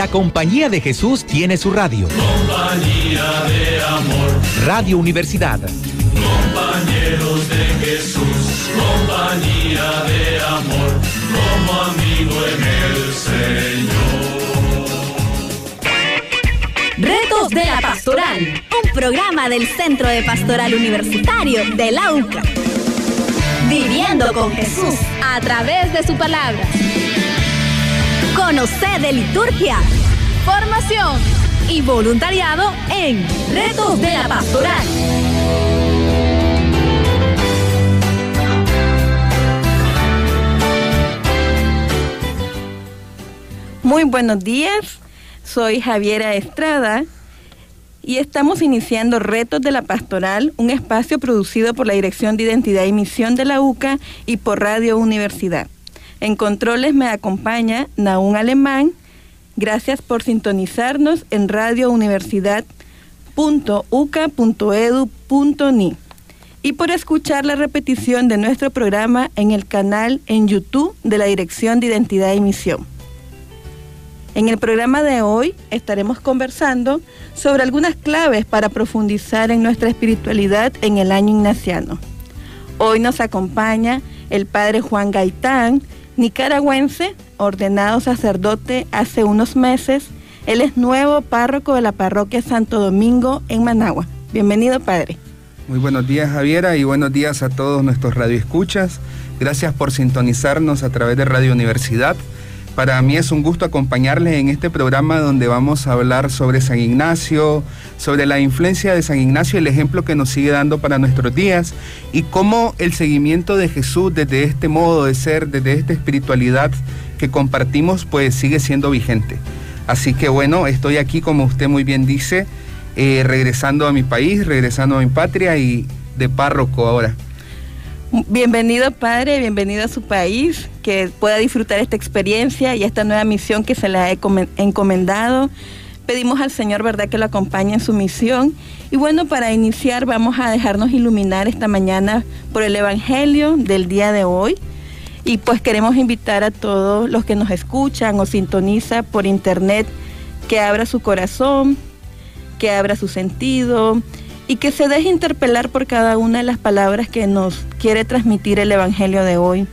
la Compañía de Jesús tiene su radio. Compañía de amor. Radio Universidad. Compañeros de Jesús, compañía de amor, como amigo en el Señor. Retos de la Pastoral, un programa del Centro de Pastoral Universitario de la UCA. Viviendo con Jesús a través de su palabra. Conocer de liturgia, formación y voluntariado en Retos de la Pastoral. Muy buenos días, soy Javiera Estrada y estamos iniciando Retos de la Pastoral, un espacio producido por la Dirección de Identidad y Misión de la UCA y por Radio Universidad. En controles me acompaña Nahum Alemán. Gracias por sintonizarnos en radiouniversidad.uca.edu.ni y por escuchar la repetición de nuestro programa en el canal en YouTube de la Dirección de Identidad y Misión. En el programa de hoy estaremos conversando sobre algunas claves para profundizar en nuestra espiritualidad en el año ignaciano. Hoy nos acompaña el padre Juan Gaitán, nicaragüense, ordenado sacerdote hace unos meses. Él es nuevo párroco de la parroquia Santo Domingo en Managua. Bienvenido, padre. Muy buenos días, Javiera, y buenos días a todos nuestros radioescuchas. Gracias por sintonizarnos a través de Radio Universidad. Para mí es un gusto acompañarles en este programa donde vamos a hablar sobre San Ignacio, sobre la influencia de San Ignacio, el ejemplo que nos sigue dando para nuestros días y cómo el seguimiento de Jesús desde este modo de ser, desde esta espiritualidad que compartimos, pues sigue siendo vigente. Así que bueno, estoy aquí, como usted muy bien dice, regresando a mi país, regresando a mi patria y de párroco ahora. Bienvenido, padre, bienvenido a su país, que pueda disfrutar esta experiencia y esta nueva misión que se le ha encomendado. Pedimos al Señor, ¿verdad?, que lo acompañe en su misión. Y bueno, para iniciar vamos a dejarnos iluminar esta mañana por el Evangelio del día de hoy. Y pues queremos invitar a todos los que nos escuchan o sintonizan por internet que abra su corazón, que abra su sentido y que se deje interpelar por cada una de las palabras que nos quiere transmitir el Evangelio de hoy.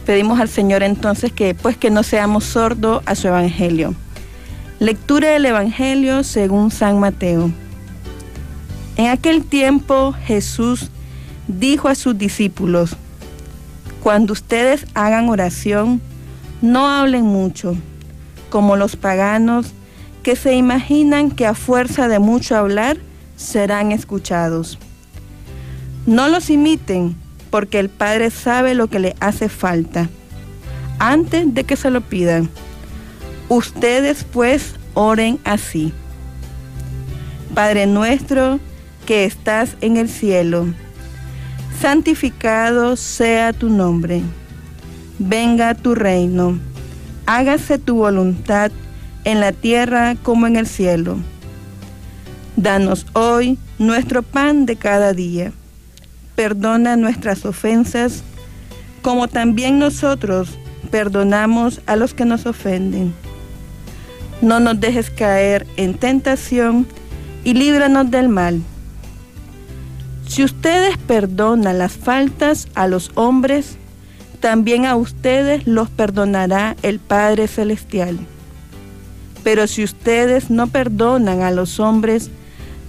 Pedimos al Señor entonces que no seamos sordos a su Evangelio. Lectura del Evangelio según San Mateo. En aquel tiempo Jesús dijo a sus discípulos: cuando ustedes hagan oración, no hablen mucho, como los paganos que se imaginan que a fuerza de mucho hablar serán escuchados. No los imiten, porque el Padre sabe lo que le hace falta, antes de que se lo pidan. Ustedes pues oren así: Padre nuestro que estás en el cielo, santificado sea tu nombre. Venga tu reino. Hágase tu voluntad en la tierra como en el cielo. Danos hoy nuestro pan de cada día. Perdona nuestras ofensas, como también nosotros perdonamos a los que nos ofenden. No nos dejes caer en tentación y líbranos del mal. Si ustedes perdonan las faltas a los hombres, también a ustedes los perdonará el Padre Celestial. Pero si ustedes no perdonan a los hombres,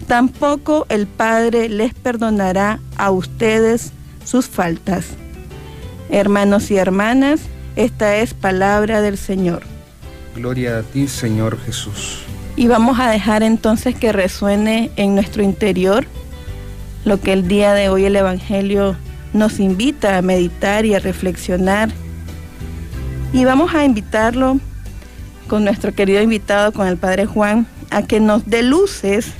tampoco el Padre les perdonará a ustedes sus faltas. Hermanos y hermanas, esta es palabra del Señor. Gloria a ti, Señor Jesús. Y vamos a dejar entonces que resuene en nuestro interior lo que el día de hoy el Evangelio nos invita a meditar y a reflexionar. Y vamos a invitarlo con nuestro querido invitado, con el Padre Juan, a que nos dé luces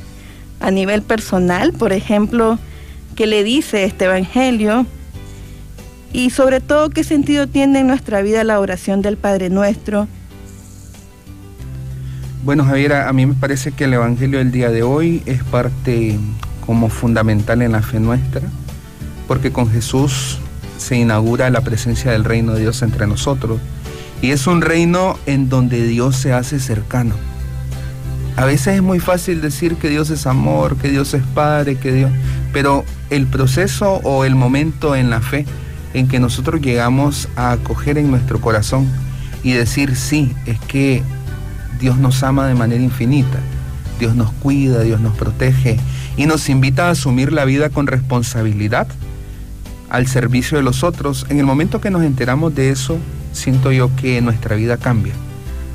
a nivel personal, por ejemplo, qué le dice este Evangelio y sobre todo qué sentido tiene en nuestra vida la oración del Padre Nuestro. Bueno, Javiera, a mí me parece que el Evangelio del día de hoy es parte como fundamental en la fe nuestra, porque con Jesús se inaugura la presencia del reino de Dios entre nosotros Y es un reino en donde Dios se hace cercano. A veces es muy fácil decir que Dios es amor, que Dios es Padre, pero el proceso o el momento en la fe en que nosotros llegamos a acoger en nuestro corazón y decir, sí, es que Dios nos ama de manera infinita, Dios nos cuida, Dios nos protege y nos invita a asumir la vida con responsabilidad al servicio de los otros. En el momento que nos enteramos de eso, siento yo que nuestra vida cambia.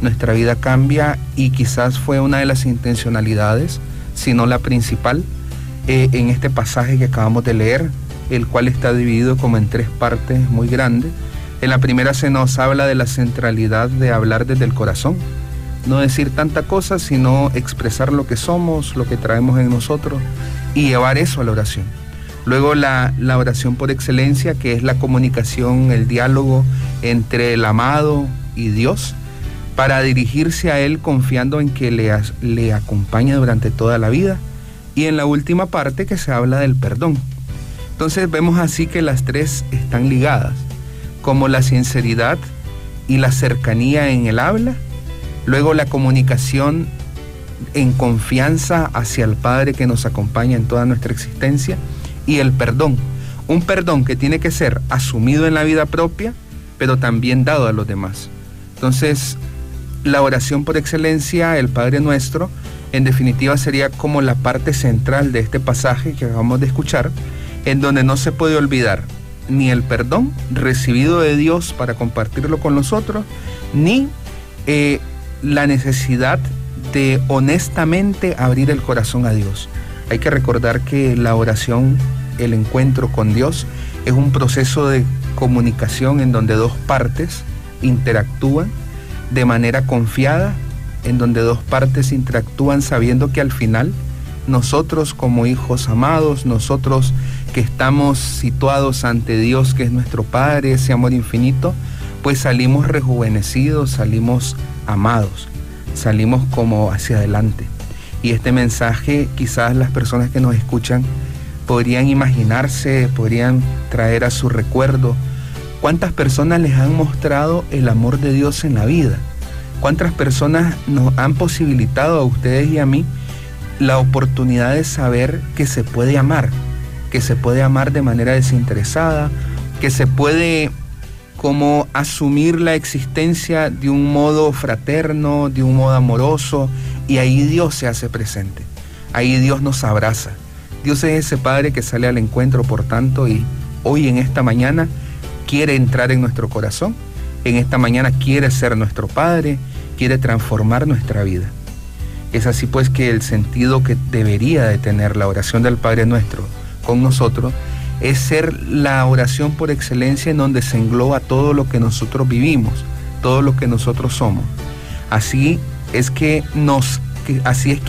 Nuestra vida cambia y quizás fue una de las intencionalidades, si no la principal, en este pasaje que acabamos de leer, el cual está dividido como en 3 partes muy grandes. En la primera se nos habla de la centralidad de hablar desde el corazón, no decir tanta cosa, sino expresar lo que somos, lo que traemos en nosotros y llevar eso a la oración. Luego la oración por excelencia, que es la comunicación, el diálogo entre el amado y Dios, para dirigirse a Él confiando en que le acompaña durante toda la vida. Y en la última parte que se habla del perdón. Entonces vemos así que las 3 están ligadas, como la sinceridad y la cercanía en el habla, luego la comunicación en confianza hacia el Padre que nos acompaña en toda nuestra existencia, y el perdón, un perdón que tiene que ser asumido en la vida propia, pero también dado a los demás. Entonces, la oración por excelencia, el Padre Nuestro, en definitiva sería como la parte central de este pasaje que acabamos de escuchar, en donde no se puede olvidar ni el perdón recibido de Dios para compartirlo con los otros, ni la necesidad de honestamente abrir el corazón a Dios. Hay que recordar que la oración, el encuentro con Dios, es un proceso de comunicación en donde 2 partes interactúan de manera confiada, en donde 2 partes interactúan sabiendo que al final nosotros como hijos amados, nosotros que estamos situados ante Dios, que es nuestro Padre, ese amor infinito, pues salimos rejuvenecidos, salimos amados, salimos como hacia adelante. Y este mensaje quizás las personas que nos escuchan podrían imaginarse, podrían traer a su recuerdo cuántas personas les han mostrado el amor de Dios en la vida, cuántas personas nos han posibilitado a ustedes y a mí la oportunidad de saber que se puede amar de manera desinteresada, que se puede como asumir la existencia de un modo fraterno, de un modo amoroso, y ahí Dios se hace presente, ahí Dios nos abraza. Dios es ese Padre que sale al encuentro, por tanto, y hoy en esta mañana quiere entrar en nuestro corazón, en esta mañana quiere ser nuestro Padre, quiere transformar nuestra vida. Es así pues que el sentido que debería de tener la oración del Padre Nuestro con nosotros es ser la oración por excelencia en donde se engloba todo lo que nosotros vivimos, todo lo que nosotros somos. Así es que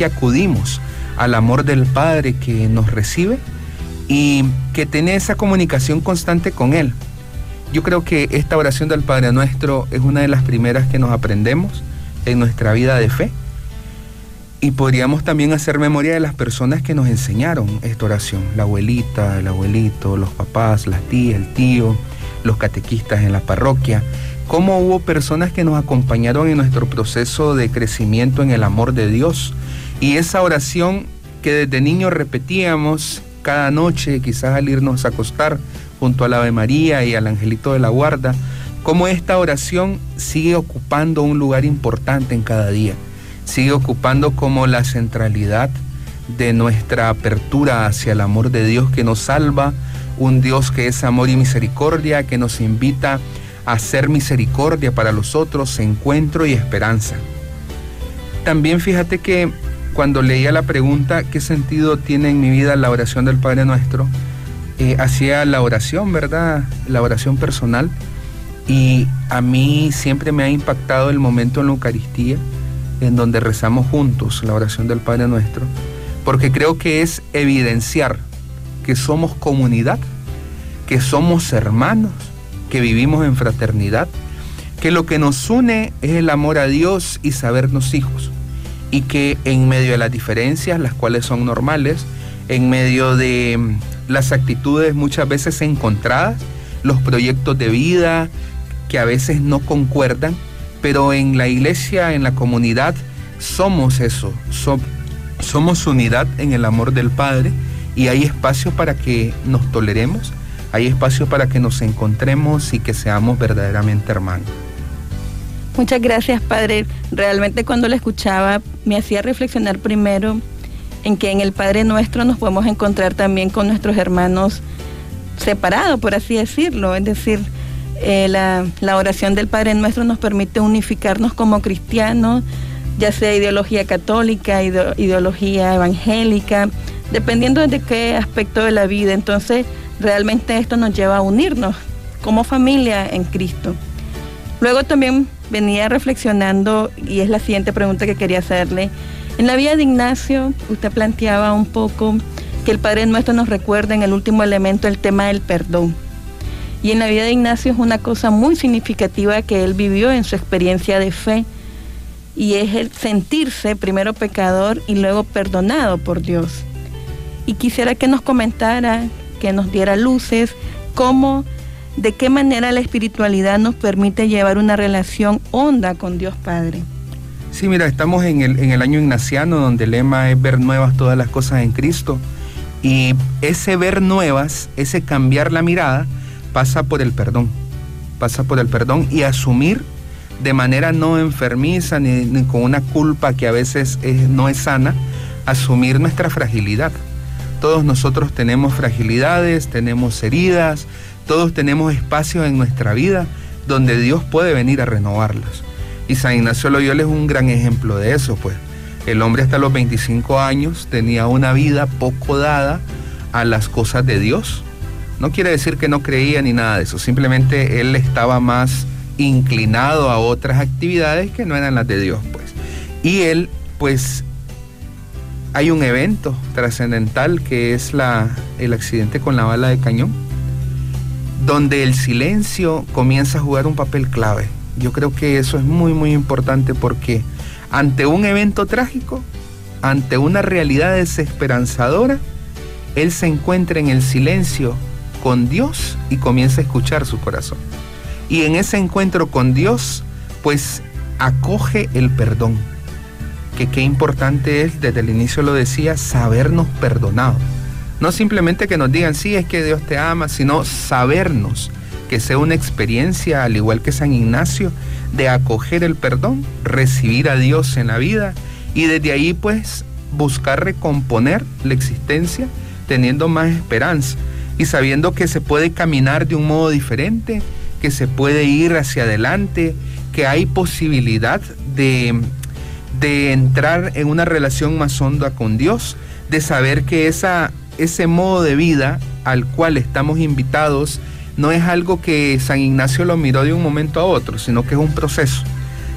acudimos al amor del Padre que nos recibe y que tiene esa comunicación constante con Él. Yo creo que esta oración del Padre Nuestro es una de las primeras que nos aprendemos en nuestra vida de fe. Y podríamos también hacer memoria de las personas que nos enseñaron esta oración, la abuelita, el abuelito, los papás, las tías, el tío, los catequistas en la parroquia, cómo hubo personas que nos acompañaron en nuestro proceso de crecimiento en el amor de Dios. Y esa oración que desde niños repetíamos cada noche, quizás al irnos a acostar junto al Ave María y al Angelito de la Guarda, cómo esta oración sigue ocupando un lugar importante en cada día. Sigue ocupando como la centralidad de nuestra apertura hacia el amor de Dios que nos salva, un Dios que es amor y misericordia, que nos invita a hacer misericordia para los otros, encuentro y esperanza. También fíjate que cuando leía la pregunta, ¿qué sentido tiene en mi vida la oración del Padre Nuestro? Hacía la oración, ¿verdad? La oración personal, y a mí siempre me ha impactado el momento en la Eucaristía, en donde rezamos juntos la oración del Padre Nuestro, porque creo que es evidenciar que somos comunidad, que somos hermanos, que vivimos en fraternidad, que lo que nos une es el amor a Dios y sabernos hijos, y que en medio de las diferencias, las cuales son normales, en medio de las actitudes muchas veces encontradas, los proyectos de vida que a veces no concuerdan, pero en la iglesia, en la comunidad, somos eso, somos unidad en el amor del Padre, y hay espacio para que nos toleremos, hay espacio para que nos encontremos y que seamos verdaderamente hermanos. Muchas gracias, Padre. Realmente cuando lo escuchaba me hacía reflexionar primero en que en el Padre Nuestro nos podemos encontrar también con nuestros hermanos separados, por así decirlo. Es decir, la oración del Padre Nuestro nos permite unificarnos como cristianos, ya sea ideología católica, ideología evangélica, dependiendo de qué aspecto de la vida. Entonces, realmente esto nos lleva a unirnos como familia en Cristo. Luego también venía reflexionando, y es la siguiente pregunta que quería hacerle. En la vida de Ignacio, usted planteaba un poco que el Padre Nuestro nos recuerda en el último elemento el tema del perdón. Y en la vida de Ignacio es una cosa muy significativa que él vivió en su experiencia de fe, y es el sentirse primero pecador y luego perdonado por Dios. Y quisiera que nos comentara, que nos diera luces, de qué manera la espiritualidad nos permite llevar una relación honda con Dios Padre. Sí, mira, estamos en el año ignaciano, donde el lema es ver nuevas todas las cosas en Cristo, y ese ver nuevas, ese cambiar la mirada, pasa por el perdón y asumir de manera no enfermiza ni con una culpa que a veces no es sana, asumir nuestra fragilidad. Todos nosotros tenemos fragilidades, tenemos heridas, todos tenemos espacios en nuestra vida donde Dios puede venir a renovarlas. Y San Ignacio Loyola es un gran ejemplo de eso, pues. El hombre hasta los 25 años tenía una vida poco dada a las cosas de Dios. No quiere decir que no creía ni nada de eso, simplemente él estaba más inclinado a otras actividades que no eran las de Dios, pues. Y él, pues, hay un evento trascendental que es el accidente con la bala de cañón, donde el silencio comienza a jugar un papel clave. Yo creo que eso es muy, muy importante, porque ante un evento trágico, ante una realidad desesperanzadora, él se encuentra en el silencio con Dios y comienza a escuchar su corazón. Y en ese encuentro con Dios, pues acoge el perdón. Que qué importante es, desde el inicio lo decía, sabernos perdonados. No simplemente que nos digan, sí, es que Dios te ama, sino sabernos, que sea una experiencia, al igual que San Ignacio, de acoger el perdón, recibir a Dios en la vida, y desde ahí pues buscar recomponer la existencia teniendo más esperanza y sabiendo que se puede caminar de un modo diferente, que se puede ir hacia adelante, que hay posibilidad de entrar en una relación más honda con Dios, de saber que ese modo de vida al cual estamos invitados no es algo que San Ignacio lo miró de un momento a otro, sino que es un proceso.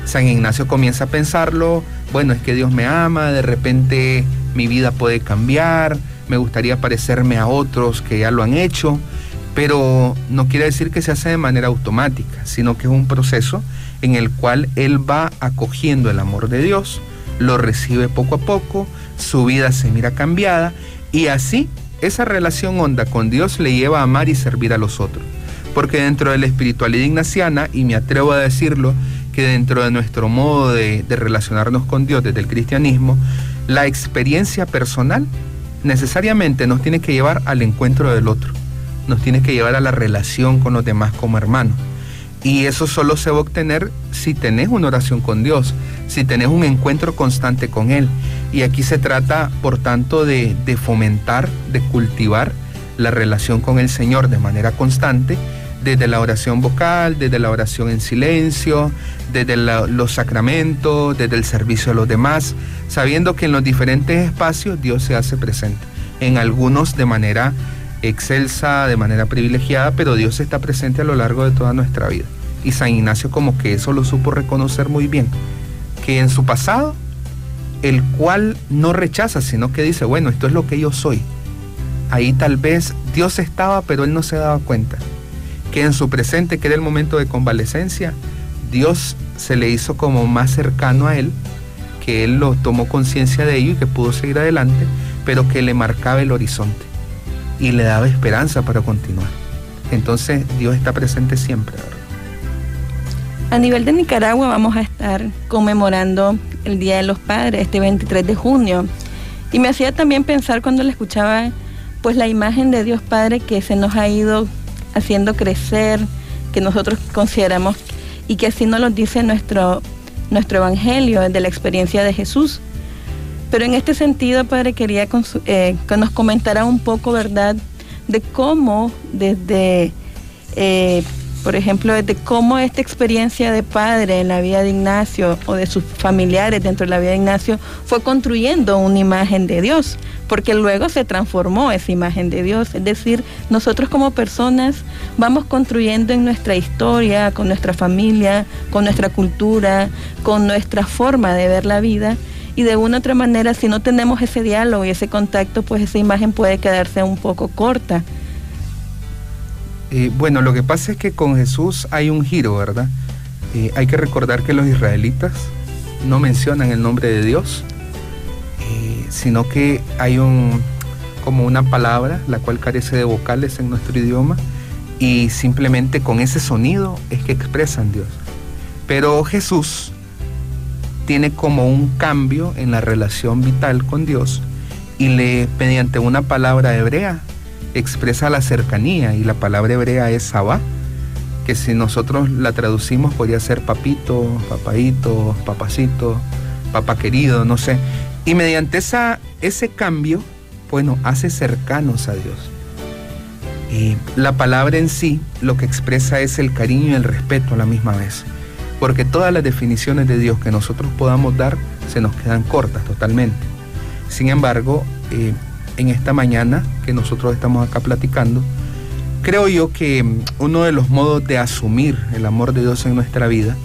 San Ignacio comienza a pensarlo, bueno, es que Dios me ama, de repente mi vida puede cambiar, me gustaría parecerme a otros que ya lo han hecho, pero no quiere decir que se hace de manera automática, sino que es un proceso en el cual él va acogiendo el amor de Dios, lo recibe poco a poco, su vida se mira cambiada, y así esa relación honda con Dios le lleva a amar y servir a los otros. Porque dentro de la espiritualidad ignaciana, y me atrevo a decirlo, que dentro de nuestro modo de relacionarnos con Dios desde el cristianismo, la experiencia personal necesariamente nos tiene que llevar al encuentro del otro, nos tiene que llevar a la relación con los demás como hermanos. Y eso solo se va a obtener si tenés una oración con Dios, si tenés un encuentro constante con Él. Y aquí se trata, por tanto, de fomentar, de cultivar la relación con el Señor de manera constante, desde la oración vocal, desde la oración en silencio, desde los sacramentos, desde el servicio a los demás, sabiendo que en los diferentes espacios Dios se hace presente. En algunos de manera excelsa, de manera privilegiada, pero Dios está presente a lo largo de toda nuestra vida. Y San Ignacio como que eso lo supo reconocer muy bien, que en su pasado, el cual no rechaza, sino que dice, bueno, esto es lo que yo soy. Ahí tal vez Dios estaba, pero él no se daba cuenta. Que en su presente, que era el momento de convalecencia, Dios se le hizo como más cercano a él, que él lo tomó conciencia de ello y que pudo seguir adelante, pero que le marcaba el horizonte y le daba esperanza para continuar. Entonces Dios está presente siempre, ¿verdad? A nivel de Nicaragua vamos a estar conmemorando el Día de los Padres, este 23 de junio. Y me hacía también pensar cuando le escuchaba pues la imagen de Dios Padre que se nos ha ido haciendo crecer, que nosotros consideramos y que así nos lo dice nuestro Evangelio de la experiencia de Jesús. Pero en este sentido, Padre, quería que nos comentara un poco, ¿verdad?, de cómo desde, por ejemplo, desde cómo esta experiencia de padre en la vida de Ignacio o de sus familiares dentro de la vida de Ignacio fue construyendo una imagen de Dios, porque luego se transformó esa imagen de Dios. Es decir, nosotros como personas vamos construyendo en nuestra historia, con nuestra familia, con nuestra cultura, con nuestra forma de ver la vida, y de una u otra manera, si no tenemos ese diálogo y ese contacto, pues esa imagen puede quedarse un poco corta. Bueno, lo que pasa es que con Jesús hay un giro, ¿verdad? Hay que recordar que los israelitas no mencionan el nombre de Dios, sino que hay como una palabra la cual carece de vocales en nuestro idioma, y simplemente con ese sonido es que expresan Dios. Pero Jesús tiene como un cambio en la relación vital con Dios, y mediante una palabra hebrea expresa la cercanía, y la palabra hebrea es Sabá, que si nosotros la traducimos podría ser papito, papaíto, papacito, papá querido, no sé. Y mediante ese cambio, pues nos hace cercanos a Dios. Y la palabra en sí lo que expresa es el cariño y el respeto a la misma vez, porque todas las definiciones de Dios que nosotros podamos dar se nos quedan cortas totalmente. Sin embargo, en esta mañana que nosotros estamos acá platicando, creo yo que uno de los modos de asumir el amor de Dios en nuestra vida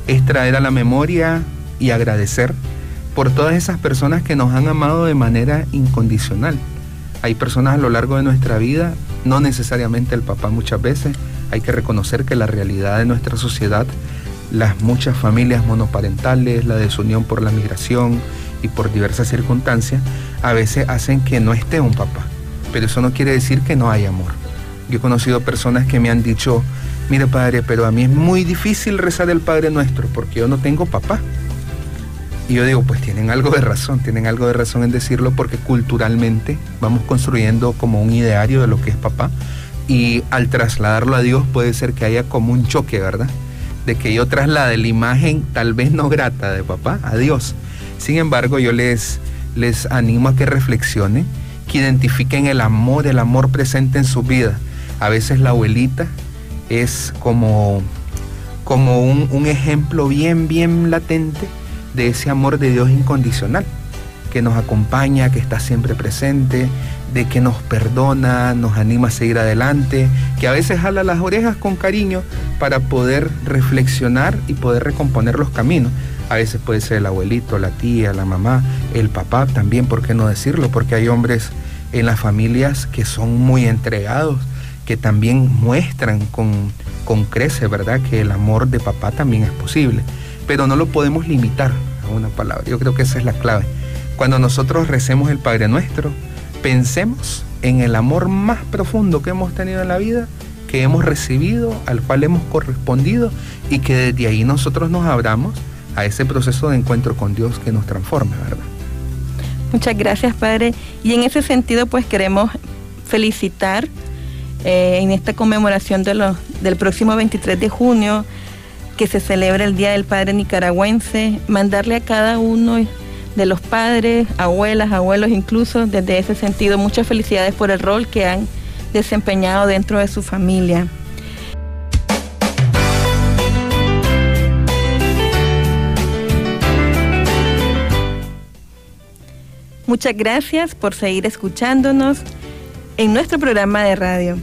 es traer a la memoria y agradecer por todas esas personas que nos han amado de manera incondicional. Hay personas a lo largo de nuestra vida, no necesariamente el papá muchas veces, hay que reconocer que la realidad de nuestra sociedad, las muchas familias monoparentales, la desunión por la migración y por diversas circunstancias, a veces hacen que no esté un papá, pero eso no quiere decir que no hay amor. Yo he conocido personas que me han dicho, mire padre, pero a mí es muy difícil rezar el Padre Nuestro porque yo no tengo papá. Y yo digo, pues tienen algo de razón en decirlo, porque culturalmente vamos construyendo como un ideario de lo que es papá, y al trasladarlo a Dios puede ser que haya como un choque, ¿verdad? De que yo traslade la imagen tal vez no grata de papá a Dios. Sin embargo, yo les animo a que reflexionen, que identifiquen el amor presente en su vida. A veces la abuelita es como un ejemplo bien latente de ese amor de Dios incondicional, que nos acompaña, que está siempre presente, de que nos perdona, nos anima a seguir adelante, que a veces jala las orejas con cariño para poder reflexionar y poder recomponer los caminos. A veces puede ser el abuelito, la tía, la mamá, el papá también, ¿por qué no decirlo? Porque hay hombres en las familias que son muy entregados, que también muestran con creces, ¿verdad?, que el amor de papá también es posible, pero no lo podemos limitar a una palabra. Yo creo que esa es la clave. Cuando nosotros recemos el Padre Nuestro, pensemos en el amor más profundo que hemos tenido en la vida, que hemos recibido, al cual hemos correspondido, y que desde ahí nosotros nos abramos a ese proceso de encuentro con Dios que nos transforme, ¿verdad? Muchas gracias, Padre. Y en ese sentido, pues queremos felicitar en esta conmemoración del próximo 23 de junio, que se celebra el Día del Padre Nicaragüense, mandarle a cada uno de los padres, abuelas, abuelos incluso, desde ese sentido, muchas felicidades por el rol que han desempeñado dentro de su familia. Muchas gracias por seguir escuchándonos en nuestro programa de radio.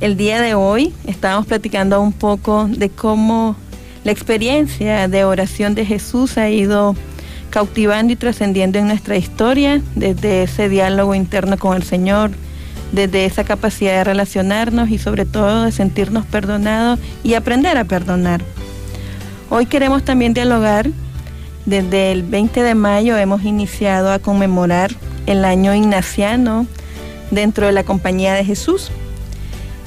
El día de hoy estábamos platicando un poco de cómo la experiencia de oración de Jesús ha ido cautivando y trascendiendo en nuestra historia, desde ese diálogo interno con el Señor, desde esa capacidad de relacionarnos y sobre todo de sentirnos perdonados y aprender a perdonar. Hoy queremos también dialogar. Desde el 20 de mayo hemos iniciado a conmemorar el año ignaciano dentro de la Compañía de Jesús.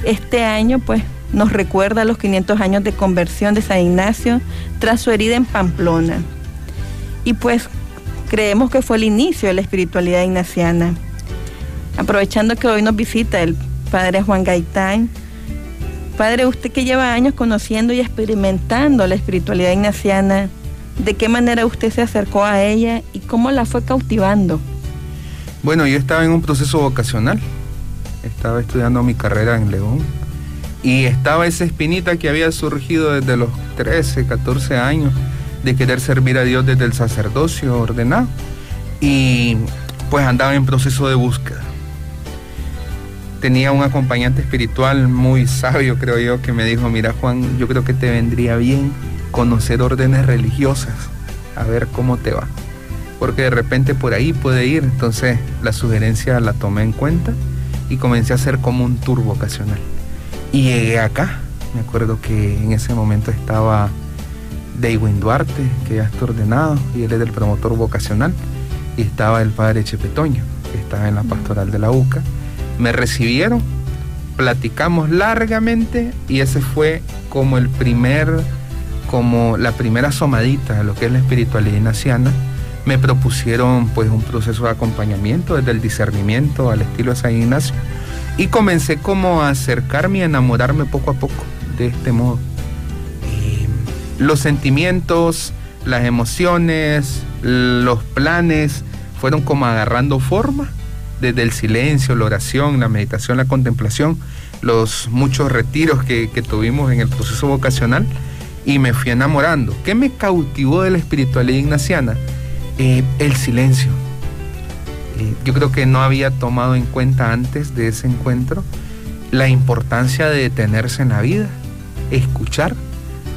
Este año pues nos recuerda los 500 años de conversión de San Ignacio tras su herida en Pamplona. Y pues creemos que fue el inicio de la espiritualidad ignaciana. Aprovechando que hoy nos visita el padre Juan Gaitán, padre, usted que lleva años conociendo y experimentando la espiritualidad ignaciana, ¿de qué manera usted se acercó a ella y cómo la fue cautivando? Bueno, yo estaba en un proceso vocacional, estaba estudiando mi carrera en León y estaba esa espinita que había surgido desde los 13, 14 años de querer servir a Dios desde el sacerdocio ordenado y pues andaba en proceso de búsqueda. Tenía un acompañante espiritual muy sabio, creo yo, que me dijo: mira, Juan, yo creo que te vendría bien conocer órdenes religiosas, a ver cómo te va, porque de repente por ahí puede ir. Entonces la sugerencia la tomé en cuenta y comencé a hacer como un tour vocacional. Y llegué acá, me acuerdo que en ese momento estaba Deywin Duarte, que ya está ordenado, y él es el promotor vocacional, y estaba el padre Chepe Toño, que estaba en la pastoral de la UCA. Me recibieron, platicamos largamente, y ese fue como la primera asomadita a lo que es la espiritualidad ignaciana. Me propusieron pues un proceso de acompañamiento desde el discernimiento al estilo de San Ignacio, y comencé como a acercarme y a enamorarme poco a poco de este modo. Los sentimientos, las emociones, los planes fueron como agarrando forma desde el silencio, la oración, la meditación, la contemplación, los muchos retiros que tuvimos en el proceso vocacional, y me fui enamorando. ¿Qué me cautivó de la espiritualidad ignaciana? El silencio. Yo creo que no había tomado en cuenta antes de ese encuentro la importancia de detenerse en la vida, escuchar,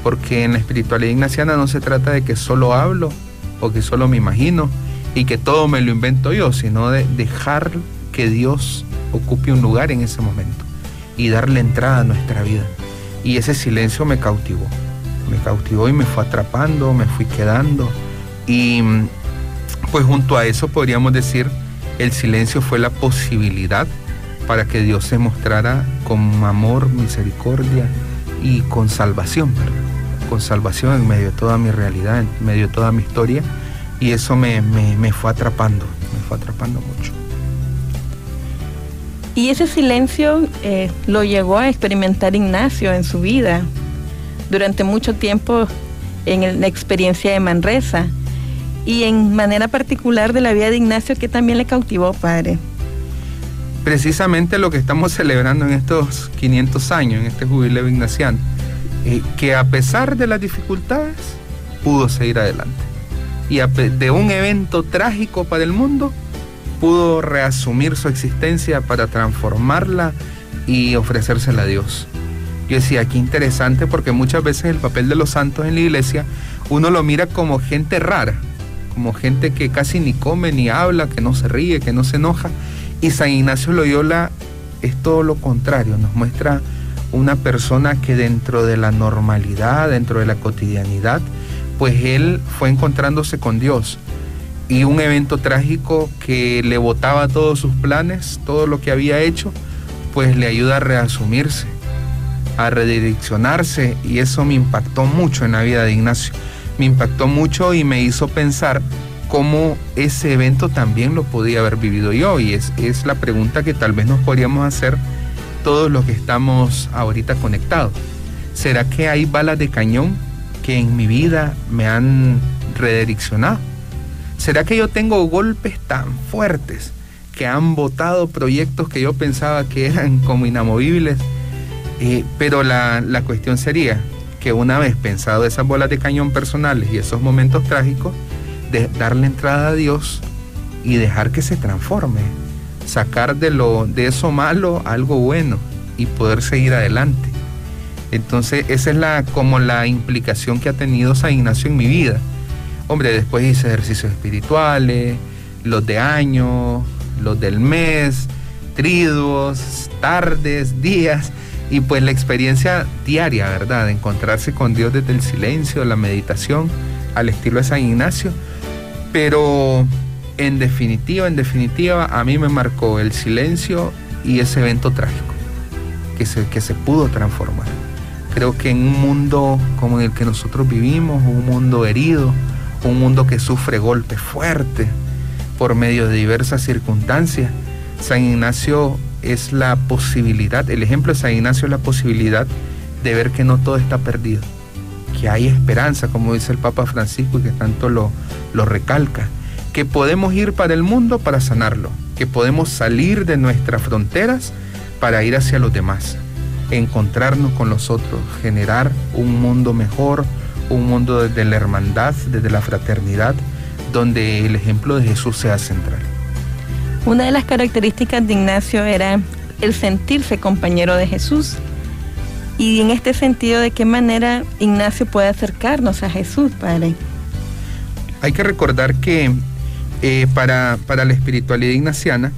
porque en la espiritualidad ignaciana no se trata de que solo hablo o que solo me imagino y que todo me lo invento yo, sino de dejar que Dios ocupe un lugar en ese momento y darle entrada a nuestra vida. Y ese silencio me cautivó y me fue atrapando, me fui quedando, y pues junto a eso podríamos decir el silencio fue la posibilidad para que Dios se mostrara con amor, misericordia y con salvación, ¿verdad? Con salvación en medio de toda mi realidad, en medio de toda mi historia, y eso me fue atrapando mucho. Y ese silencio lo llegó a experimentar Ignacio en su vida durante mucho tiempo en la experiencia de Manresa, y en manera particular de la vida de Ignacio, que también le cautivó, padre. Precisamente lo que estamos celebrando en estos 500 años, en este jubileo ignaciano, que a pesar de las dificultades pudo seguir adelante, y de un evento trágico para el mundo pudo reasumir su existencia para transformarla y ofrecérsela a Dios. Yo decía, qué interesante, porque muchas veces el papel de los santos en la iglesia uno lo mira como gente rara, como gente que casi ni come ni habla, que no se ríe, que no se enoja, y San Ignacio Loyola es todo lo contrario, nos muestra una persona que dentro de la normalidad, dentro de la cotidianidad, pues él fue encontrándose con Dios, y un evento trágico que le botaba todos sus planes, todo lo que había hecho, pues le ayuda a reasumirse, a redireccionarse, y eso me impactó mucho en la vida de Ignacio. Me impactó mucho y me hizo pensar cómo ese evento también lo podía haber vivido yo, y es la pregunta que tal vez nos podríamos hacer todos los que estamos ahorita conectados. ¿Será que hay balas de cañón que en mi vida me han redireccionado? ¿Será que yo tengo golpes tan fuertes que han botado proyectos que yo pensaba que eran como inamovibles? Pero la cuestión sería que una vez pensado esas bolas de cañón personales y esos momentos trágicos, de darle entrada a Dios y dejar que se transforme, sacar de eso malo algo bueno y poder seguir adelante. Entonces esa es como la implicación que ha tenido San Ignacio en mi vida. Hombre, después hice ejercicios espirituales, los de año, los del mes, triduos, tardes, días, y pues la experiencia diaria, ¿verdad?, de encontrarse con Dios desde el silencio, la meditación, al estilo de San Ignacio. Pero en definitiva, a mí me marcó el silencio y ese evento trágico, que se pudo transformar. Creo que en un mundo como el que nosotros vivimos, un mundo herido, un mundo que sufre golpes fuertes por medio de diversas circunstancias, San Ignacio es la posibilidad, el ejemplo de San Ignacio es la posibilidad de ver que no todo está perdido, que hay esperanza, como dice el Papa Francisco y que tanto lo recalca, que podemos ir para el mundo para sanarlo, que podemos salir de nuestras fronteras para ir hacia los demás, encontrarnos con los otros, generar un mundo mejor, un mundo desde la hermandad, desde la fraternidad, donde el ejemplo de Jesús sea central. Una de las características de Ignacio era el sentirse compañero de Jesús. Y en este sentido, ¿de qué manera Ignacio puede acercarnos a Jesús, Padre? Hay que recordar que para la espiritualidad ignaciana,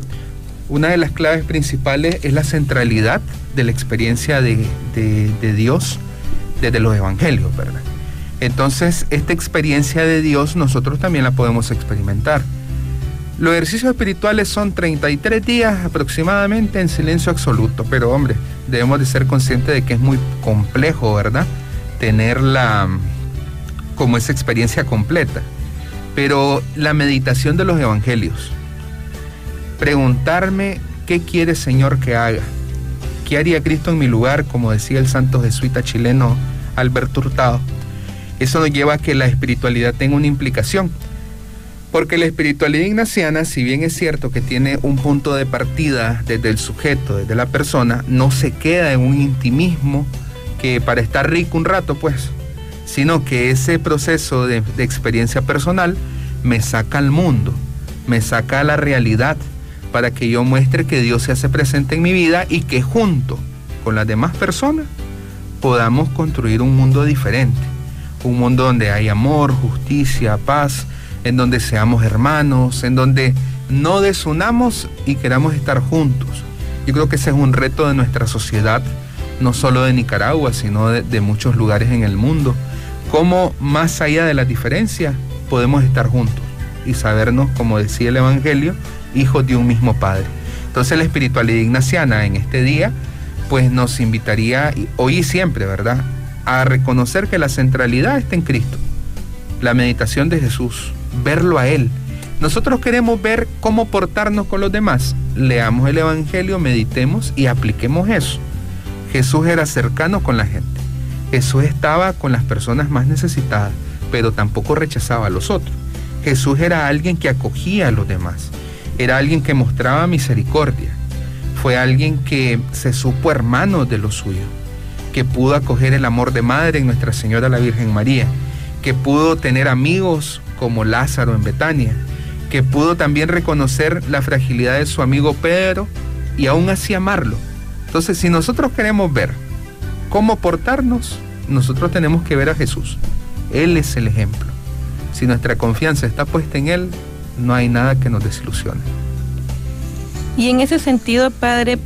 una de las claves principales es la centralidad de la experiencia de Dios desde los evangelios, ¿verdad? Entonces, esta experiencia de Dios nosotros también la podemos experimentar. Los ejercicios espirituales son 33 días aproximadamente en silencio absoluto, pero hombre, debemos de ser conscientes de que es muy complejo, ¿verdad? Tenerla como esa experiencia completa. Pero la meditación de los evangelios, preguntarme qué quiere Señor que haga, qué haría Cristo en mi lugar, como decía el santo jesuita chileno Alberto Hurtado, eso nos lleva a que la espiritualidad tenga una implicación. Porque la espiritualidad ignaciana, si bien es cierto que tiene un punto de partida desde el sujeto, desde la persona, no se queda en un intimismo que para estar rico un rato, pues, sino que ese proceso de experiencia personal me saca al mundo, me saca a la realidad, para que yo muestre que Dios se hace presente en mi vida y que junto con las demás personas podamos construir un mundo diferente, un mundo donde hay amor, justicia, paz, en donde seamos hermanos, en donde no desunamos y queramos estar juntos. Yo creo que ese es un reto de nuestra sociedad, no solo de Nicaragua, sino de muchos lugares en el mundo. Cómo más allá de las diferencias podemos estar juntos y sabernos, como decía el Evangelio, hijos de un mismo Padre. Entonces la espiritualidad ignaciana en este día, pues nos invitaría, hoy y siempre, ¿verdad?, a reconocer que la centralidad está en Cristo, la meditación de Jesús, verlo a Él. Nosotros queremos ver cómo portarnos con los demás. Leamos el Evangelio, meditemos y apliquemos eso. Jesús era cercano con la gente. Jesús estaba con las personas más necesitadas, pero tampoco rechazaba a los otros. Jesús era alguien que acogía a los demás. Era alguien que mostraba misericordia. Fue alguien que se supo hermano de los suyos, que pudo acoger el amor de madre en Nuestra Señora la Virgen María, que pudo tener amigos como Lázaro en Betania, que pudo también reconocer la fragilidad de su amigo Pedro y aún así amarlo. Entonces, si nosotros queremos ver cómo portarnos, nosotros tenemos que ver a Jesús. Él es el ejemplo. Si nuestra confianza está puesta en Él, no hay nada que nos desilusione. Y en ese sentido, Padre,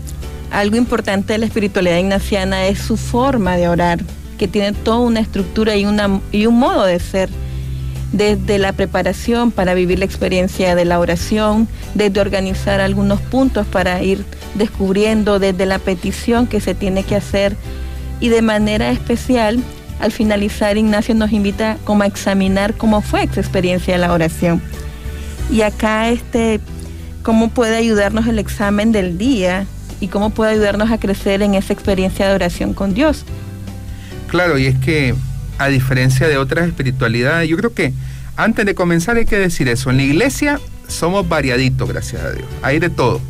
algo importante de la espiritualidad ignaciana es su forma de orar, que tiene toda una estructura y un modo de ser, desde la preparación para vivir la experiencia de la oración, desde organizar algunos puntos para ir descubriendo, desde la petición que se tiene que hacer, y de manera especial, al finalizar, Ignacio nos invita como a examinar cómo fue esa experiencia de la oración. Y acá, cómo puede ayudarnos el examen del día y cómo puede ayudarnos a crecer en esa experiencia de oración con Dios. Claro, y es que a diferencia de otras espiritualidades, yo creo que antes de comenzar hay que decir eso. En la iglesia somos variaditos, gracias a Dios. Hay de todo.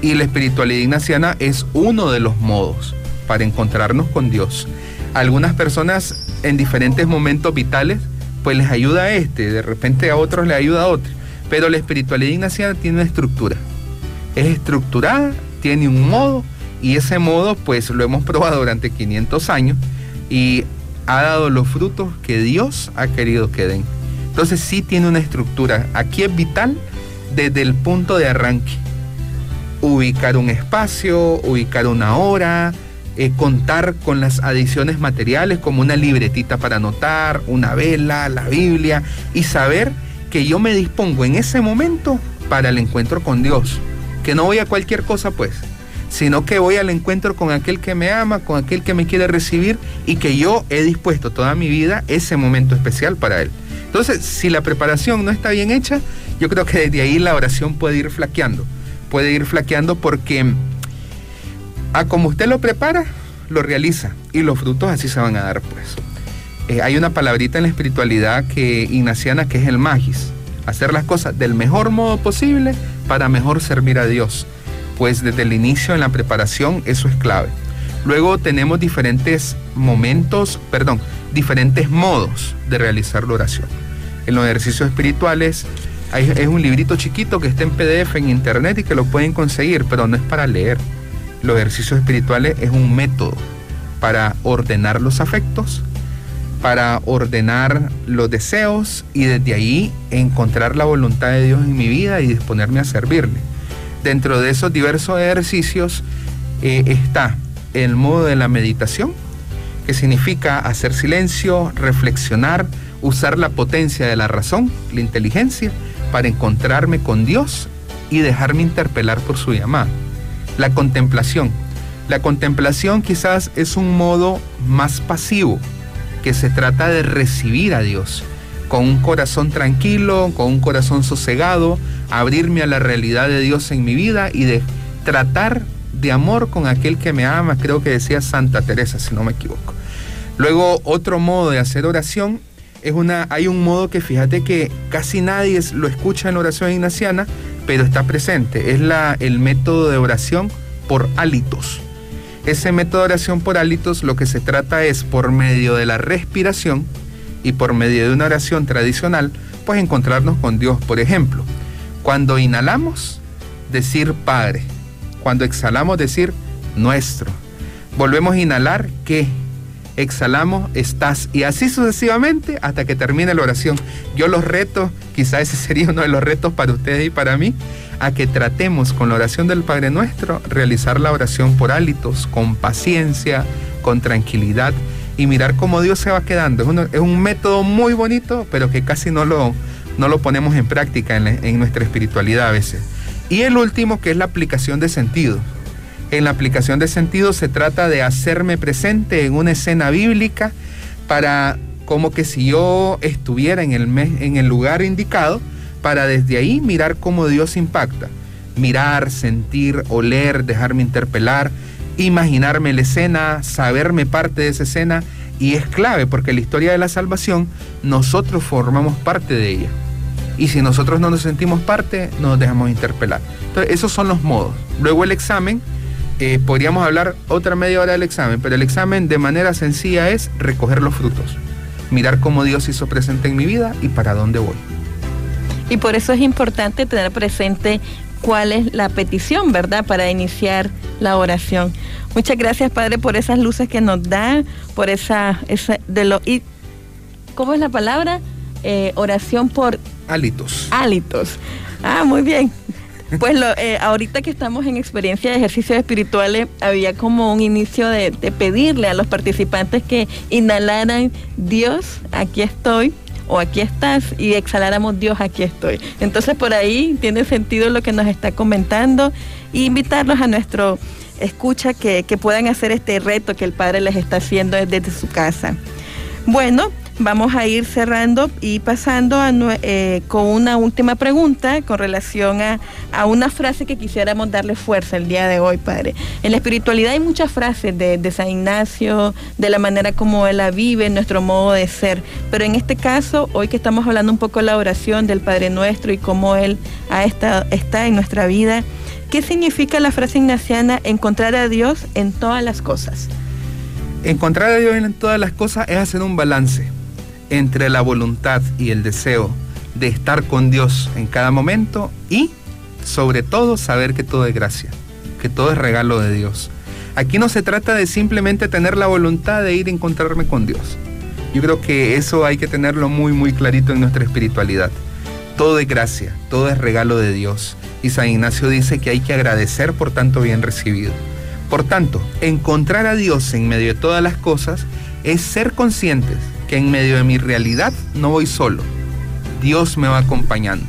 Y la espiritualidad ignaciana es uno de los modos para encontrarnos con Dios. Algunas personas en diferentes momentos vitales, pues les ayuda a de repente a otros les ayuda a otros. Pero la espiritualidad ignaciana tiene una estructura. Es estructurada, tiene un modo, y ese modo pues lo hemos probado durante 500 años y ha dado los frutos que Dios ha querido que den. Entonces sí tiene una estructura. Aquí es vital desde el punto de arranque. Ubicar un espacio, ubicar una hora, contar con las adiciones materiales como una libretita para anotar, una vela, la Biblia, y saber que yo me dispongo en ese momento para el encuentro con Dios, que no voy a cualquier cosa pues, sino que voy al encuentro con aquel que me ama, con aquel que me quiere recibir y que yo he dispuesto toda mi vida ese momento especial para él. Entonces, si la preparación no está bien hecha, yo creo que desde ahí la oración puede ir flaqueando porque a como usted lo prepara, lo realiza y los frutos así se van a dar, pues. Hay una palabrita en la espiritualidad ignaciana que es el magis, hacer las cosas del mejor modo posible para mejor servir a Dios. Pues desde el inicio en la preparación eso es clave. Luego tenemos diferentes modos de realizar la oración. En los ejercicios espirituales es un librito chiquito que está en PDF en internet y que lo pueden conseguir, pero no es para leer. Los ejercicios espirituales es un método para ordenar los afectos, para ordenar los deseos y desde ahí encontrar la voluntad de Dios en mi vida y disponerme a servirle. Dentro de esos diversos ejercicios está el modo de la meditación, que significa hacer silencio, reflexionar, usar la potencia de la razón, la inteligencia, para encontrarme con Dios y dejarme interpelar por su llamada. La contemplación quizás es un modo más pasivo, que se trata de recibir a Dios con un corazón tranquilo, con un corazón sosegado, abrirme a la realidad de Dios en mi vida y de tratar de amor con aquel que me ama, creo que decía Santa Teresa, si no me equivoco. Luego, otro modo de hacer oración hay un modo que fíjate que casi nadie lo escucha en la oración ignaciana, pero está presente, es el método de oración por hálitos. Ese método de oración por hálitos lo que se trata es, por medio de la respiración y por medio de una oración tradicional, pues encontrarnos con Dios. Por ejemplo, cuando inhalamos, decir Padre. Cuando exhalamos, decir Nuestro. Volvemos a inhalar, ¿qué? Exhalamos, estás. Y así sucesivamente hasta que termine la oración. Yo los reto, quizá ese sería uno de los retos para ustedes y para mí, a que tratemos con la oración del Padre Nuestro, realizar la oración por hálitos, con paciencia, con tranquilidad y mirar cómo Dios se va quedando. Es un método muy bonito, pero que casi no lo ponemos en práctica en nuestra espiritualidad a veces. Y el último, que es la aplicación de sentido. En la aplicación de sentido se trata de hacerme presente en una escena bíblica para, como que si yo estuviera en el lugar indicado, para desde ahí mirar cómo Dios impacta. Mirar, sentir, oler, dejarme interpelar, imaginarme la escena, saberme parte de esa escena, y es clave porque la historia de la salvación, nosotros formamos parte de ella. Y si nosotros no nos sentimos parte, nos dejamos interpelar. Entonces, esos son los modos. Luego el examen, podríamos hablar otra media hora del examen, pero el examen de manera sencilla es recoger los frutos. Mirar cómo Dios hizo presente en mi vida y para dónde voy. Y por eso es importante tener presente cuál es la petición, ¿verdad?, para iniciar la oración. Muchas gracias, Padre, por esas luces que nos da, por ¿cómo es la palabra? Oración por hálitos. Muy bien. Pues ahorita que estamos en experiencia de ejercicios espirituales, había como un inicio de pedirle a los participantes que inhalaran Dios, aquí estoy, o aquí estás, y exhaláramos Dios, aquí estoy. Entonces por ahí tiene sentido lo que nos está comentando, y invitarlos a nuestro escucha que puedan hacer este reto que el Padre les está haciendo desde su casa. Bueno, vamos a ir cerrando y pasando con una última pregunta con relación a una frase que quisiéramos darle fuerza el día de hoy, Padre. En la espiritualidad hay muchas frases de San Ignacio, de la manera como él la vive, nuestro modo de ser, pero en este caso, hoy que estamos hablando un poco de la oración del Padre Nuestro y cómo él está en nuestra vida, ¿qué significa la frase ignaciana, encontrar a Dios en todas las cosas? Encontrar a Dios en todas las cosas es hacer un balance entre la voluntad y el deseo de estar con Dios en cada momento y, sobre todo, saber que todo es gracia, que todo es regalo de Dios. Aquí no se trata de simplemente tener la voluntad de ir a encontrarme con Dios. Yo creo que eso hay que tenerlo muy, muy clarito en nuestra espiritualidad. Todo es gracia, todo es regalo de Dios. Y San Ignacio dice que hay que agradecer por tanto bien recibido. Por tanto, encontrar a Dios en medio de todas las cosas es ser conscientes que en medio de mi realidad no voy solo. Dios me va acompañando.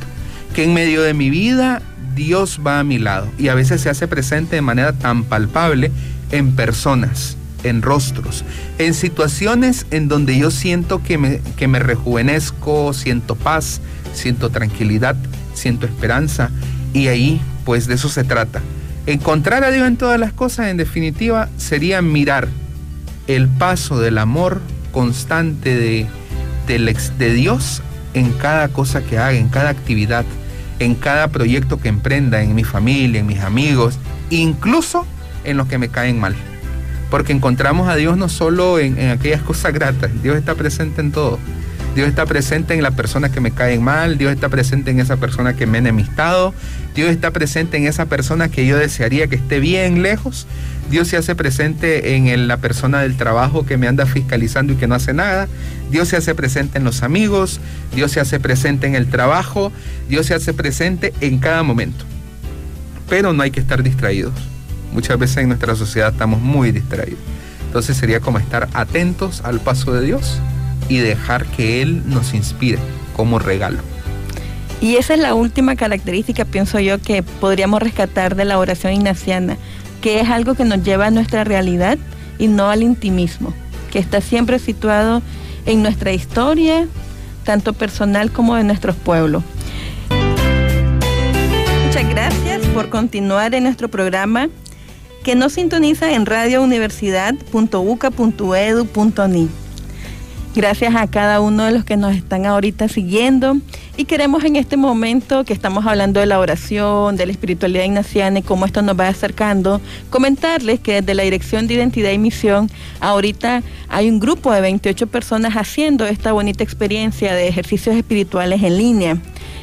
Que en medio de mi vida Dios va a mi lado. Y a veces se hace presente de manera tan palpable en personas, en rostros, en situaciones en donde yo siento que me rejuvenezco, siento paz, siento tranquilidad, siento esperanza. Y ahí, pues de eso se trata. Encontrar a Dios en todas las cosas, en definitiva, sería mirar el paso del amor constante de Dios en cada cosa que haga, en cada actividad, en cada proyecto que emprenda, en mi familia, en mis amigos, incluso en los que me caen mal. Porque encontramos a Dios no solo en aquellas cosas gratas, Dios está presente en todo. Dios está presente en las personas que me caen mal, Dios está presente en esa persona que me ha enemistado, Dios está presente en esa persona que yo desearía que esté bien lejos, Dios se hace presente en la persona del trabajo que me anda fiscalizando y que no hace nada, Dios se hace presente en los amigos, Dios se hace presente en el trabajo, Dios se hace presente en cada momento. Pero no hay que estar distraídos. Muchas veces en nuestra sociedad estamos muy distraídos. Entonces sería como estar atentos al paso de Dios y dejar que Él nos inspire como regalo. Y esa es la última característica, pienso yo, que podríamos rescatar de la oración ignaciana, que es algo que nos lleva a nuestra realidad y no al intimismo, que está siempre situado en nuestra historia, tanto personal como de nuestros pueblos. Muchas gracias por continuar en nuestro programa, que nos sintoniza en radiouniversidad.uca.edu.ni. Gracias a cada uno de los que nos están ahorita siguiendo, y queremos en este momento que estamos hablando de la oración, de la espiritualidad ignaciana y cómo esto nos va acercando, comentarles que desde la Dirección de Identidad y Misión ahorita hay un grupo de 28 personas haciendo esta bonita experiencia de ejercicios espirituales en línea.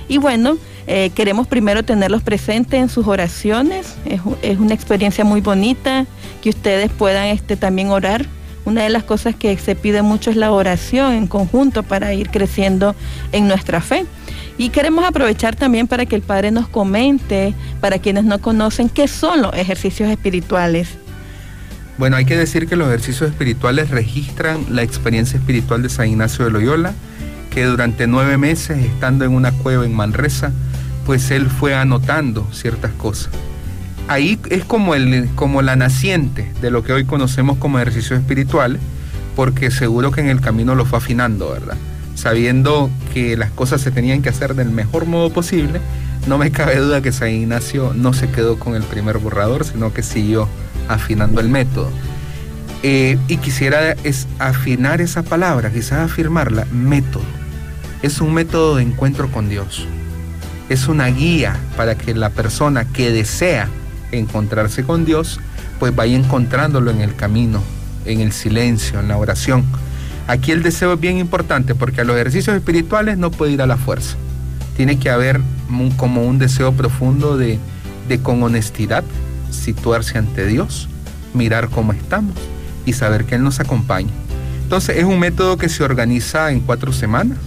Y bueno, queremos primero tenerlos presentes en sus oraciones. Es una experiencia muy bonita que ustedes puedan también orar. Una de las cosas que se pide mucho es la oración en conjunto para ir creciendo en nuestra fe. Y queremos aprovechar también para que el Padre nos comente, para quienes no conocen, qué son los ejercicios espirituales. Bueno, hay que decir que los ejercicios espirituales registran la experiencia espiritual de San Ignacio de Loyola, que durante 9 meses, estando en una cueva en Manresa, pues él fue anotando ciertas cosas. Ahí es como la naciente de lo que hoy conocemos como ejercicios espirituales, porque seguro que en el camino lo fue afinando, ¿verdad? Sabiendo que las cosas se tenían que hacer del mejor modo posible, no me cabe duda que San Ignacio no se quedó con el primer borrador, sino que siguió afinando el método. Y quisiera afinar esa palabra, quizás afirmarla, método. Es un método de encuentro con Dios. Es una guía para que la persona que desea encontrarse con Dios, pues vaya encontrándolo en el camino, en el silencio, en la oración. Aquí el deseo es bien importante, porque a los ejercicios espirituales no puede ir a la fuerza. Tiene que haber como un deseo profundo de con honestidad situarse ante Dios, mirar cómo estamos y saber que Él nos acompaña. Entonces es un método que se organiza en 4 semanas.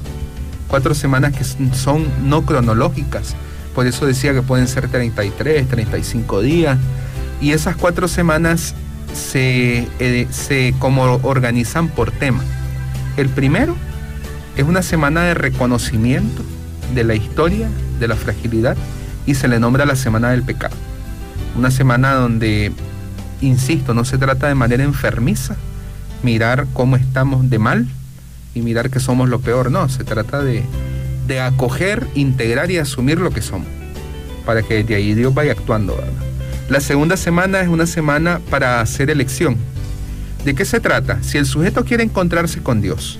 4 semanas que son no cronológicas. Por eso decía que pueden ser 33, 35 días. Y esas 4 semanas se como organizan por tema. El primero es una semana de reconocimiento de la historia, de la fragilidad, y se le nombra la semana del pecado. Una semana donde, insisto, no se trata de manera enfermiza, mirar cómo estamos de mal y mirar que somos lo peor. No, se trata de acoger, integrar y asumir lo que somos, para que desde ahí Dios vaya actuando, ¿verdad? La segunda semana es una semana para hacer elección. ¿De qué se trata? Si el sujeto quiere encontrarse con Dios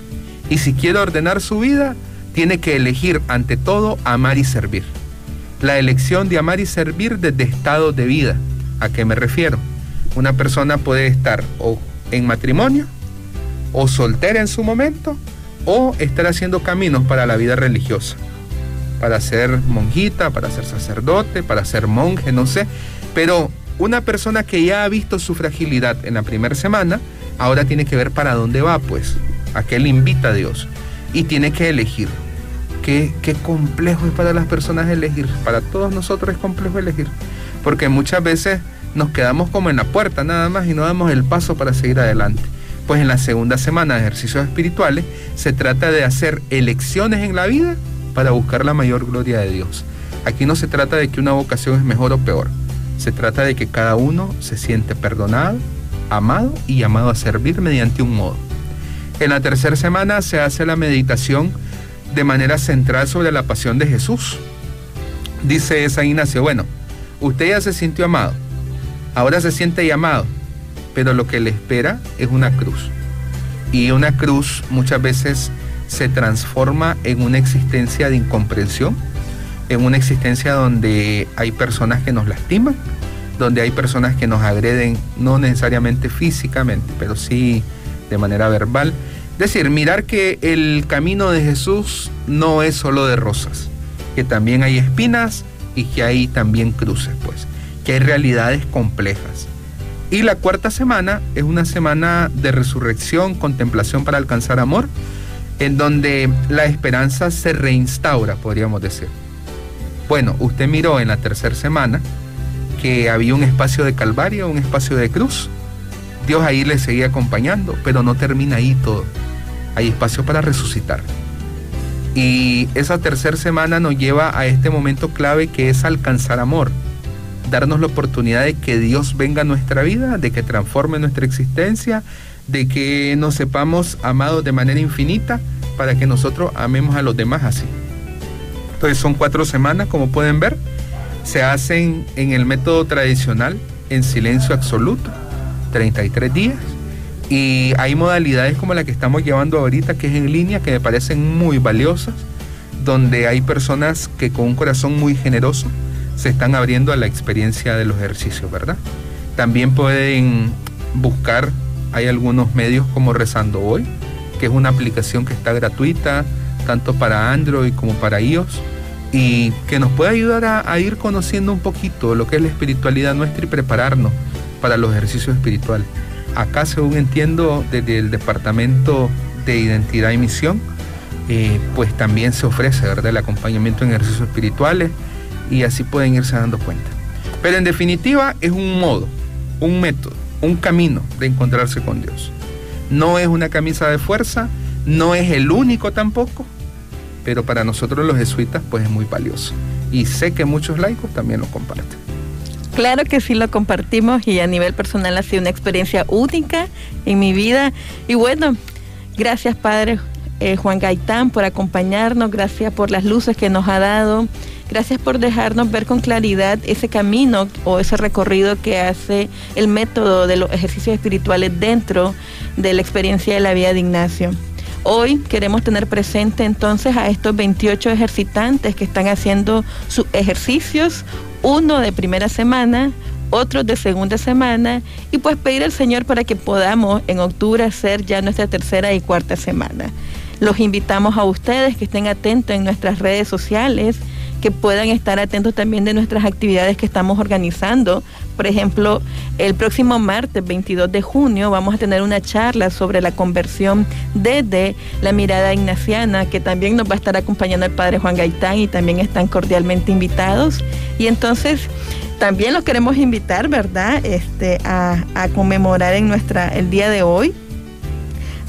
y si quiere ordenar su vida, tiene que elegir ante todo amar y servir. La elección de amar y servir desde estados de vida. ¿A qué me refiero? Una persona puede estar o en matrimonio, o soltera en su momento, o estar haciendo caminos para la vida religiosa, para ser monjita, para ser sacerdote, para ser monje, no sé. Pero una persona que ya ha visto su fragilidad en la primera semana, ahora tiene que ver para dónde va, pues, a qué le invita a Dios, y tiene que elegir. Qué complejo es para las personas elegir. Para todos nosotros es complejo elegir, porque muchas veces nos quedamos como en la puerta nada más y no damos el paso para seguir adelante. Pues en la segunda semana de ejercicios espirituales se trata de hacer elecciones en la vida para buscar la mayor gloria de Dios. Aquí no se trata de que una vocación es mejor o peor. Se trata de que cada uno se siente perdonado, amado y llamado a servir mediante un modo. En la tercera semana se hace la meditación de manera central sobre la pasión de Jesús. Dice San Ignacio, bueno, usted ya se sintió amado, ahora se siente llamado, pero lo que le espera es una cruz. Y una cruz muchas veces se transforma en una existencia de incomprensión, en una existencia donde hay personas que nos lastiman, donde hay personas que nos agreden, no necesariamente físicamente, pero sí de manera verbal. Es decir, mirar que el camino de Jesús no es solo de rosas, que también hay espinas y que hay también cruces, pues, que hay realidades complejas. Y la cuarta semana es una semana de resurrección, contemplación para alcanzar amor, en donde la esperanza se reinstaura, podríamos decir. Bueno, usted miró en la tercera semana que había un espacio de calvario, un espacio de cruz. Dios ahí le seguía acompañando, pero no termina ahí todo. Hay espacio para resucitar. Y esa tercera semana nos lleva a este momento clave que es alcanzar amor. Darnos la oportunidad de que Dios venga a nuestra vida, de que transforme nuestra existencia, de que nos sepamos amados de manera infinita para que nosotros amemos a los demás así. Entonces son 4 semanas, como pueden ver, se hacen en el método tradicional, en silencio absoluto, 33 días, y hay modalidades como la que estamos llevando ahorita, que es en línea, que me parecen muy valiosas, donde hay personas que con un corazón muy generoso se están abriendo a la experiencia de los ejercicios, ¿verdad? También pueden buscar, hay algunos medios como Rezando Hoy, que es una aplicación que está gratuita, tanto para Android como para iOS, y que nos puede ayudar a ir conociendo un poquito lo que es la espiritualidad nuestra y prepararnos para los ejercicios espirituales. Acá, según entiendo, desde el Departamento de Identidad y Misión, pues también se ofrece, ¿verdad?, el acompañamiento en ejercicios espirituales, y así pueden irse dando cuenta. Pero en definitiva es un modo, un método, un camino de encontrarse con Dios. No es una camisa de fuerza, no es el único tampoco, pero para nosotros los jesuitas pues es muy valioso. Y sé que muchos laicos también lo comparten. Claro que sí lo compartimos, y a nivel personal ha sido una experiencia única en mi vida. Y bueno, gracias Padre Juan Gaitán por acompañarnos, gracias por las luces que nos ha dado, gracias por dejarnos ver con claridad ese camino o ese recorrido que hace el método de los ejercicios espirituales dentro de la experiencia de la vida de Ignacio. Hoy queremos tener presente entonces a estos 28 ejercitantes que están haciendo sus ejercicios, uno de primera semana, otros de segunda semana, y pues pedir al Señor para que podamos en octubre hacer ya nuestra tercera y cuarta semana. Los invitamos a ustedes que estén atentos en nuestras redes sociales, que puedan estar atentos también de nuestras actividades que estamos organizando. Por ejemplo, el próximo martes 22 de junio vamos a tener una charla sobre la conversión desde la mirada ignaciana, que también nos va a estar acompañando el Padre Juan Gaitán, y también están cordialmente invitados. Y entonces también los queremos invitar, ¿verdad?, a conmemorar el día de hoy.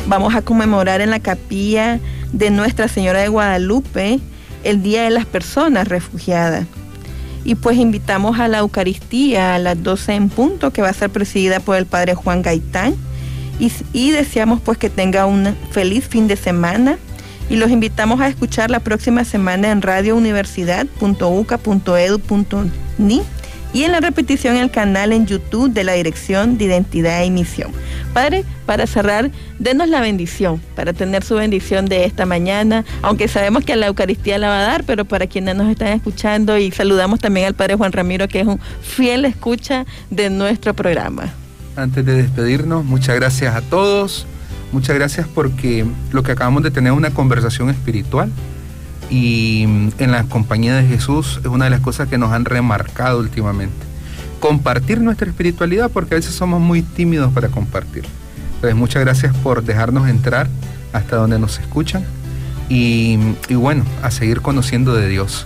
Vamos a conmemorar en la capilla de Nuestra Señora de Guadalupe el Día de las Personas Refugiadas. Y pues invitamos a la Eucaristía a las 12 en punto, que va a ser presidida por el Padre Juan Gaitán. Y deseamos pues que tenga un feliz fin de semana. Y los invitamos a escuchar la próxima semana en radiouniversidad.uca.edu.ni y en la repetición en el canal en YouTube de la Dirección de Identidad y Misión. Padre, para cerrar, denos la bendición, para tener su bendición de esta mañana, aunque sabemos que la Eucaristía la va a dar, pero para quienes nos están escuchando, y saludamos también al Padre Juan Ramiro, que es un fiel escucha de nuestro programa. Antes de despedirnos, muchas gracias a todos, muchas gracias porque lo que acabamos de tener es una conversación espiritual, y en la compañía de Jesús es una de las cosas que nos han remarcado últimamente. Compartir nuestra espiritualidad, porque a veces somos muy tímidos para compartir. Entonces, muchas gracias por dejarnos entrar hasta donde nos escuchan, y bueno, a seguir conociendo de Dios.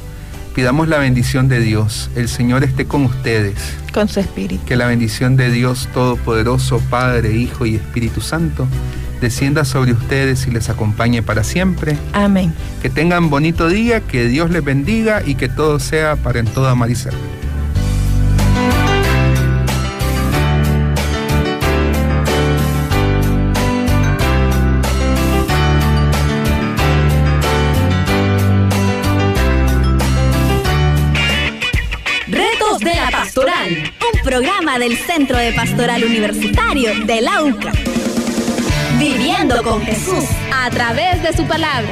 Pidamos la bendición de Dios. El Señor esté con ustedes. Con su espíritu. Que la bendición de Dios Todopoderoso, Padre, Hijo y Espíritu Santo, descienda sobre ustedes y les acompañe para siempre. Amén. Que tengan bonito día, que Dios les bendiga y que todo sea para en toda amar y servir. Retos de la Pastoral, un programa del Centro de Pastoral Universitario de la UCA. Viviendo con Jesús a través de su palabra.